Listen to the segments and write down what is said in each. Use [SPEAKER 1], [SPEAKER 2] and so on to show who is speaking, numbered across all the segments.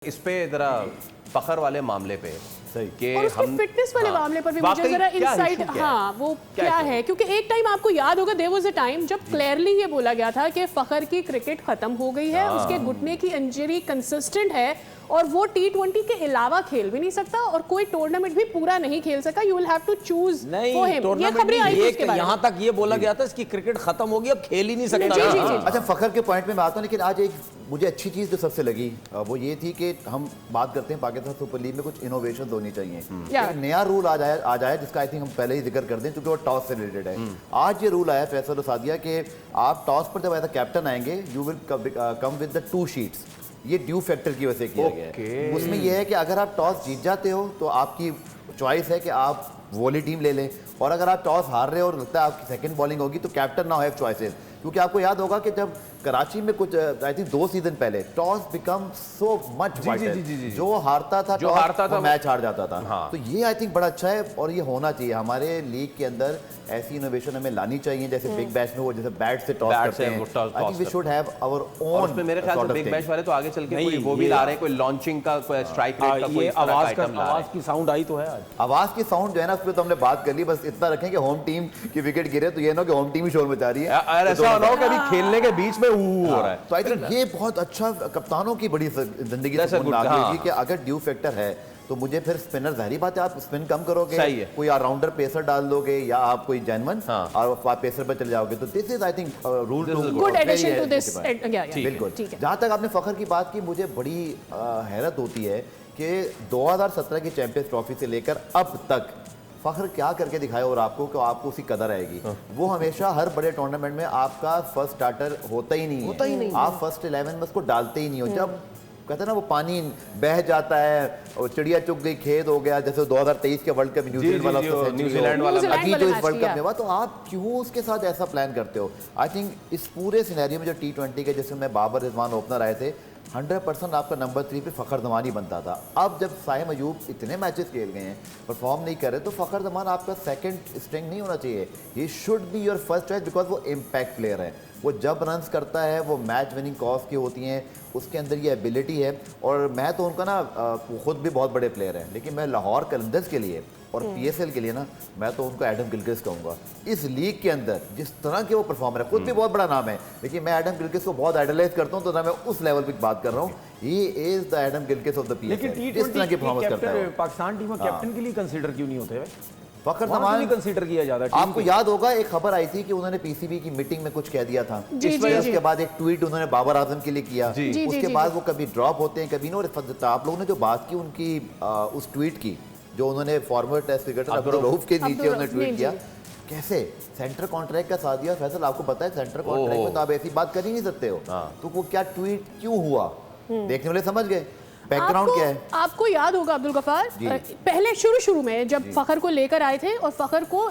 [SPEAKER 1] इस पे जरा फखर वाले मामले पे
[SPEAKER 2] सही
[SPEAKER 1] कि
[SPEAKER 3] और उसके
[SPEAKER 1] हम
[SPEAKER 3] फिटनेस वाले मामले पर भी मुझे
[SPEAKER 1] वाकई
[SPEAKER 3] जरा
[SPEAKER 1] क्या
[SPEAKER 3] इनसाइट
[SPEAKER 1] issue क्या है?
[SPEAKER 3] हाँ वो
[SPEAKER 1] क्या
[SPEAKER 3] क्या
[SPEAKER 1] issue
[SPEAKER 3] है क्योंकि एक टाइम आपको याद होगा देयर वाज अ टाइम जब क्लियरली ये बोला गया था कि फखर की क्रिकेट खत्म हो गई है, उसके घुटने की इंजरी कंसिस्टेंट है और वो T20 के अलावा खेल भी नहीं सकता और कोई टूर्नामेंट भी पूरा नहीं खेल सका। You will have to choose for him. ये खबरें आई थी इसके बारे में।
[SPEAKER 2] यहाँ तक ये बोला गया था इसकी क्रिकेट खत्म होगी, अब खेल ही नहीं सकता।
[SPEAKER 3] जी, जी, जी।
[SPEAKER 4] अच्छा, फखर के पॉइंट में मैं आता हूँ, लेकिन आज एक मुझे अच्छी चीज़ जो सबसे लगी वो ये थी कि हम बात करते हैं पाकिस्तान सुपर लीग में कुछ इनोवेशन होनी चाहिए। एक नया रूल आ जाए जिसका आई थिंक हम पहले ही जिक्र कर दें क्योंकि वो टॉस से रिलेटेड है। आज ये रूल आया फैसल और सादिया कि आप टॉस पर जब एज अ कैप्टन आएंगे you will come with the 2 sheets. ये ड्यू फैक्टर की वजह से किया गया है। उसमें यह है कि अगर आप टॉस जीत जाते हो तो आपकी चॉइस है कि आप वो वाली टीम ले लें, और अगर आप टॉस हार रहे हो और लगता है आपकी सेकंड बॉलिंग होगी तो कैप्टन नाउ हैव चॉइसेस। क्योंकि आपको याद होगा कि जब कराची में कुछ आई थिंक 2 सीजन पहले toss become so much vital, जो हारता था वो मैच हार जाता था।
[SPEAKER 1] हाँ।
[SPEAKER 4] तो ये आई थिंक बड़ा अच्छा है और ये होना चाहिए हमारे लीग के अंदर। ऐसी इनोवेशन हमें लानी चाहिए जैसे बिग बैश में वो जैसे बैट से टॉस करते हैं। I think we should have our
[SPEAKER 1] और
[SPEAKER 4] ओन।
[SPEAKER 1] उसमें मेरे ख्याल से बिग बैश वाले तो आगे चल के कोई वो भी ला रहे हैं, कोई लॉन्चिंग का, कोई स्ट्राइक रेट का, कोई
[SPEAKER 2] आवाज की साउंड आई तो है आज।
[SPEAKER 4] आवाज की साउंड जो है ना उस पर तो हमने बात कर ली। बस इतना रखें कि होम टीम की विकेट गिरे तो ये ना कि होम टीम ही शोर मचा रही है।
[SPEAKER 1] ऐसा ना हो कि अभी खेलने के बीच में हो रहा है।
[SPEAKER 4] तो आई थिंक ये बहुत अच्छा कप्तानों की बड़ी जिंदगी
[SPEAKER 1] That's a
[SPEAKER 4] सुकून
[SPEAKER 1] good-
[SPEAKER 4] आ गई
[SPEAKER 1] हाँ।
[SPEAKER 4] होगी कि अगर ड्यू फैक्टर है तो मुझे फिर स्पिनर जाहिर बात है आप स्पिन कम करोगे,
[SPEAKER 1] सही है।
[SPEAKER 4] कोई ऑलराउंडर पेसर डाल दोगे या आप कोई जैनमन और आप पेसर पर चले जाओगे। तो this is I think rule two
[SPEAKER 3] good addition to this.
[SPEAKER 4] बिल्कुल।
[SPEAKER 3] ठीक है।
[SPEAKER 4] जहाँ तक आपने फखर की बात की, मुझे बड़ी हैरत होती है कि 2017 की चैंपियंस ट्रॉफी से लेकर अब तक फखर क्या करके दिखाया और आपको उसकी कदर आएगी। वो हमेशा हर बड़े टूर्नामेंट में आपका फर्स्ट स्टार्टर होता ही नहीं है। आप फर्स्ट 11 में उसको डालते ही नहीं हो। जब कहते हैं ना वो पानी बह जाता है और चिड़िया चुग गई, खेत हो गया, जैसे 2023 के वर्ल्ड कप न्यूजीलैंड वाला
[SPEAKER 1] न्यूजीलैंड वाला
[SPEAKER 4] अभी जो इस वर्ल्ड कप में हुआ, तो आप क्यों उसके साथ ऐसा प्लान करते हो? आई थिंक इस पूरे सिनेरियो में जो T20 के जिसमें बाबर रिजवान ओपनर आए थे 100% आपका नंबर 3 पे फ़खर जमान ही बनता था। अब जब साइम अयूब इतने मैचेस खेल गए हैं, परफॉर्म नहीं कर रहे, तो फ़खर जमान आपका सेकंड स्ट्रिंग नहीं होना चाहिए। He should be your first choice because वो इम्पैक्ट प्लेयर है। वो जब रन्स करता है वो मैच विनिंग कॉज की होती हैं, उसके अंदर ये एबिलिटी है। और मैं तो उनका ना खुद भी बहुत बड़े प्लेयर हैं, लेकिन मैं लाहौर कलंदर्स के लिए और PSL के लिए ना मैं तो उनको एडम गिलक्रिस्ट कहूँगा। इस लीग के अंदर जिस तरह के वो परफॉर्मर है, खुद भी बहुत बड़ा नाम है, लेकिन मैं एडम गिलक्रिस्ट को बहुत आइडलाइज करता हूँ। तो ना मैं उस लेवल पे बात कर रहा हूँ। He is the Adam Gilchrist of the PSL। इस तरह की परफॉर्मेंस करता है।
[SPEAKER 2] पाकिस्तान टीम में कैप्टन के लिए कंसीडर क्यों नहीं होते?
[SPEAKER 4] फखर जमान
[SPEAKER 2] कंसीडर किया जाता है।
[SPEAKER 4] आपको याद होगा एक खबर आई थी कि उन्होंने PCB की मीटिंग में कुछ कह दिया था। उसके बाद एक ट्वीट उन्होंने बाबर आजम के लिए किया। उसके बाद वो कभी ड्रॉप होते हैं कभी नहीं। आप लोगों ने जो बात की उनकी उस ट्वीट की, जो उन्होंने former test cricketer Abdul Rauf के नीचे उन्होंने ट्वीट किया, कैसे सेंटर कॉन्ट्रैक्ट का साथ दिया। फैसल आपको पता है सेंटर कॉन्ट्रैक्ट में तो आप ऐसी बात कर ही नहीं सकते हो। तो वो क्या ट्वीट क्यों हुआ, देखने वाले समझ गए बैकग्राउंड क्या है।
[SPEAKER 3] आपको याद होगा अब्दुल गफार, पहले शुरू में जब फखर को लेकर आए थे और फखर को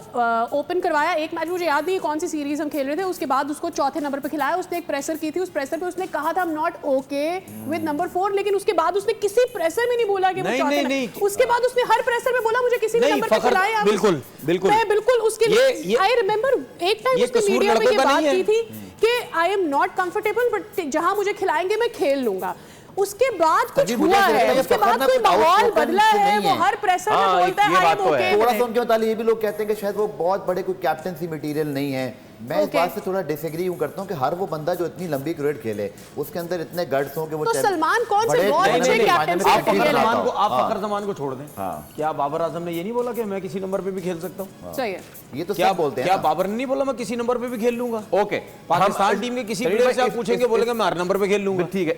[SPEAKER 3] ओपन करवाया एक मैच, मुझे याद नहीं कौन सी सीरीज हम खेल रहे थे, उसके बाद उसको चौथे नंबर पे खिलाया। उसने एक प्रेशर की थी, उस प्रेशर पे उसने कहा था नॉट ओके विद नंबर 4, लेकिन उसके बाद उसने किसी प्रेशर में नहीं बोला कि वो चौथे नंबर। उसके बाद उसने हर प्रेशर में बोला मुझे किसी भी नंबर पे खिलाया।
[SPEAKER 2] बिल्कुल बिल्कुल
[SPEAKER 3] मैं बिल्कुल उसके लिए आई रिमेंबर एक टाइम उसने मीडिया में ये बात की थी कि I am not comfortable but जहां मुझे खिलाएंगे मैं खेल लूंगा। उसके बाद कुछ हुआ है, उसके बाद कोई माहौल बदला है, वो हर प्रेशर में बोलता है आई एम ओके।
[SPEAKER 4] थोड़ा सा उनके मुताबिक ये भी लोग कहते हैं कि शायद वो बहुत बड़े कोई कैप्टनसी मटेरियल नहीं है। मैं इस बात से थोड़ा डिसएग्री यूं करता हूं कि हर वो बंदा जो इतनी लंबी क्रिकेट खेले उसके अंदर इतने गट्स हो कि वो
[SPEAKER 3] तो सलमान कौन से बहुत अच्छे कैप्टनसी मटेरियल है।
[SPEAKER 2] आप फखर जमान को छोड़ दें। क्या बाबर आजम ने ये नहीं बोला कि मैं किसी नंबर पे भी खेल सकता हूं?
[SPEAKER 3] सही है,
[SPEAKER 4] ये तो
[SPEAKER 2] क्या
[SPEAKER 4] सब बोलते हैं।
[SPEAKER 2] क्या बाबर ने नहीं बोला मैं किसी नंबर पे भी खेल लूंगा?
[SPEAKER 1] ओके,
[SPEAKER 2] पाकिस्तान टीम के किसी प्लेयर से आप पूछेंगे बोलेंगे मैं हर नंबर पे खेल लूंगा।
[SPEAKER 1] ठीक है।